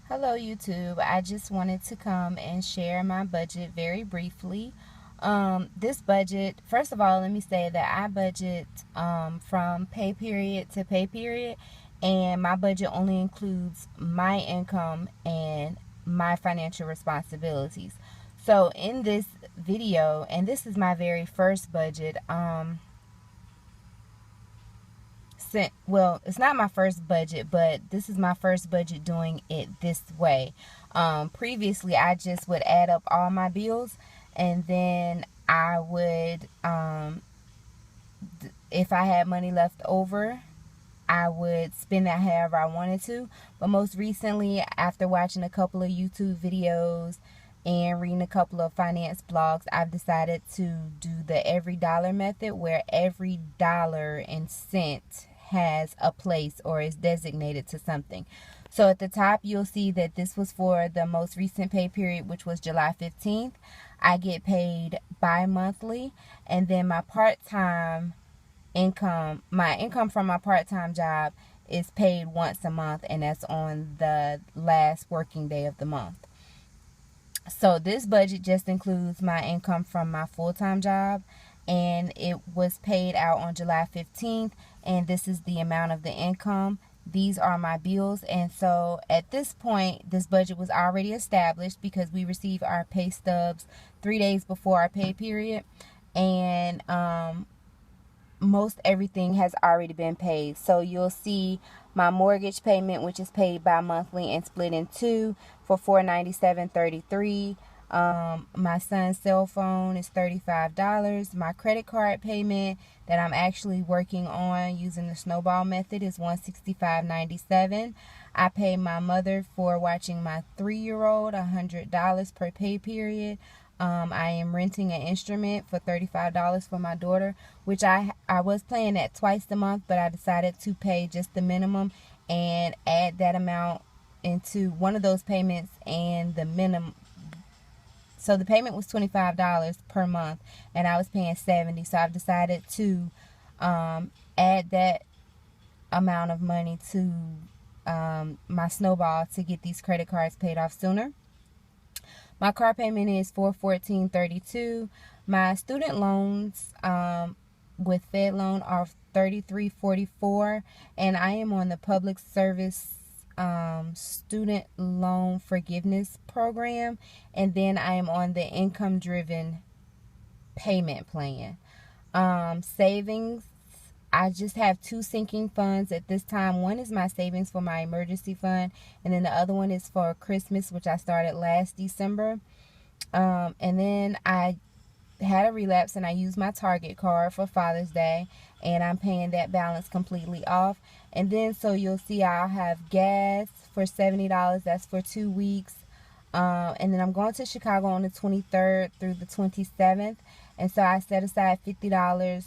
Hello YouTube, I just wanted to come and share my budget very briefly. This budget, first of all, let me say that I budget from pay period to pay period, and my budget only includes my income and my financial responsibilities. So in this video, and this is my very first budget, well, it's not my first budget, but this is my first budget doing it this way. Previously, I just would add up all my bills, and then I would, if I had money left over, I would spend that however I wanted to. But most recently, after watching a couple of YouTube videos and reading a couple of finance blogs, I've decided to do the every dollar method, where every dollar and cent has a place or is designated to something. So at the top, you'll see that this was for the most recent pay period, which was July 15th. I get paid bi-monthly, and then my part-time income, my income from my part-time job, is paid once a month, and that's on the last working day of the month. So this budget just includes my income from my full-time job, and it was paid out on July 15th, and this is the amount of the income. These are my bills. And so at this point, this budget was already established because we receive our pay stubs 3 days before our pay period, and most everything has already been paid. So you'll see my mortgage payment, which is paid bi-monthly and split in two, for $497.33. My son's cell phone is $35. My credit card payment that I'm actually working on using the snowball method is $165.97. I pay my mother for watching my 3-year-old $100 per pay period. I am renting an instrument for $35 for my daughter, which I was paying that twice a month, but I decided to pay just the minimum and add that amount into one of those payments and the minimum. So the payment was $25 per month, and I was paying $70. So I've decided to add that amount of money to my snowball to get these credit cards paid off sooner. My car payment is $414.32. My student loans with Fed loan are $33.44, and I am on the public service student loan forgiveness program, and then I am on the income driven payment plan. Savings, I just have two sinking funds at this time. One is my savings for my emergency fund, and then the other one is for Christmas, which I started last December. And then I had a relapse and I used my Target card for Father's Day, and I'm paying that balance completely off. And then so you'll see I'll have gas for $70. That's for 2 weeks. And then I'm going to Chicago on the 23rd through the 27th, and so I set aside $50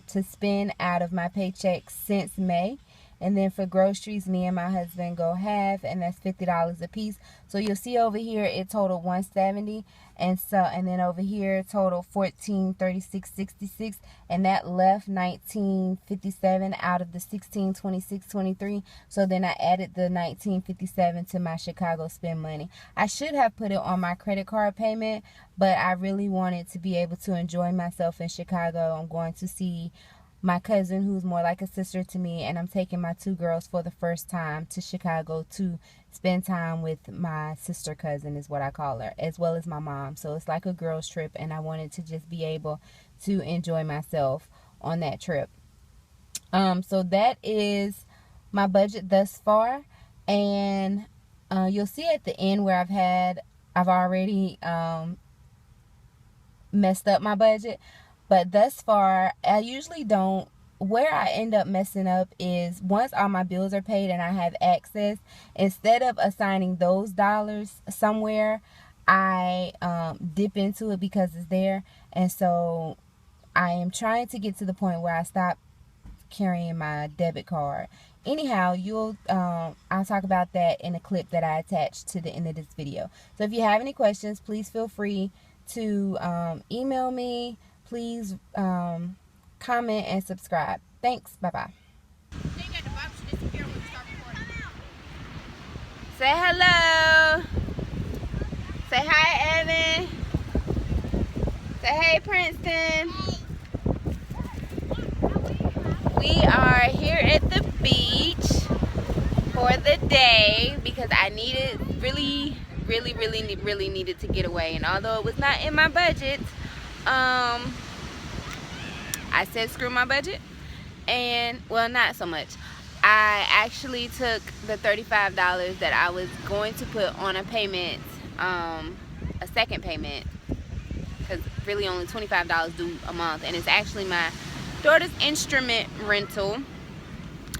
to spend out of my paycheck since May. And then for groceries, me and my husband go half, and that's $50 a piece. So you'll see over here it totaled $170, and then over here it totaled $1436.66, and that left $1957 out of the $1626.23. So then I added the $1957 to my Chicago spend money. I should have put it on my credit card payment, but I really wanted to be able to enjoy myself in Chicago. I'm going to see my cousin, who's more like a sister to me, and I'm taking my 2 girls for the first time to Chicago to spend time with my sister cousin, is what I call her, as well as my mom. So it's like a girls trip, and I wanted to just be able to enjoy myself on that trip. So that is my budget thus far, and you'll see at the end where I've already messed up my budget. But thus far, I usually don't. Where I end up messing up is once all my bills are paid and I have access, instead of assigning those dollars somewhere, I dip into it because it's there. And so I am trying to get to the point where I stop carrying my debit card. Anyhow, I'll talk about that in a clip that I attached to the end of this video. So if you have any questions, please feel free to email me. Please comment and subscribe. Thanks. Bye-bye. Say hello. Say hi, Evan. Say hey, Princeton. We are here at the beach for the day because I really needed to get away. And although it was not in my budget, I said screw my budget. And well, not so much. I actually took the $35 that I was going to put on a payment, a second payment, because really only $25 due a month, and it's actually my daughter's instrument rental.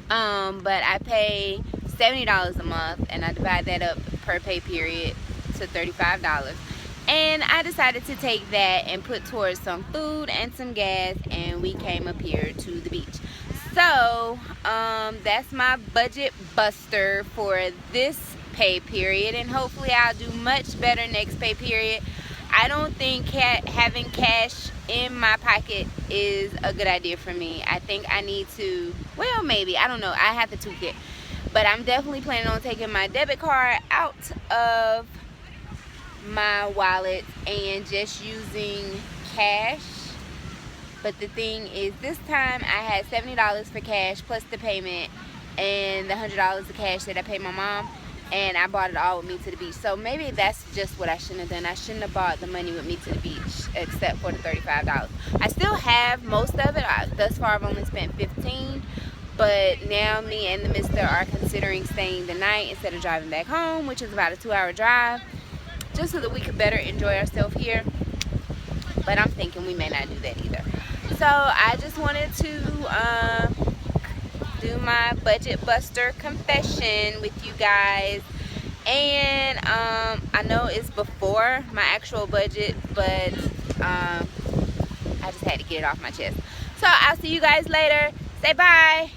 But I pay $70 a month, and I divide that up per pay period to $35. And I decided to take that and put towards some food and some gas, and we came up here to the beach. So that's my budget buster for this pay period, and hopefully I'll do much better next pay period. I don't think having cash in my pocket is a good idea for me. I think I need to, well, maybe, I don't know, I have to tweak it. But I'm definitely planning on taking my debit card out of my wallet and just using cash. But the thing is, this time I had $70 for cash plus the payment and the $100 of cash that I paid my mom, and I bought it all with me to the beach. So maybe that's just what I shouldn't have done. I shouldn't have bought the money with me to the beach except for the $35. I still have most of it. Thus far I've only spent $15, but now me and the mister are considering staying the night instead of driving back home, which is about a 2-hour drive, just so that we could better enjoy ourselves here. But I'm thinking we may not do that either. So I just wanted to do my budget buster confession with you guys. And I know it's before my actual budget, but I just had to get it off my chest. So I'll see you guys later. Say bye.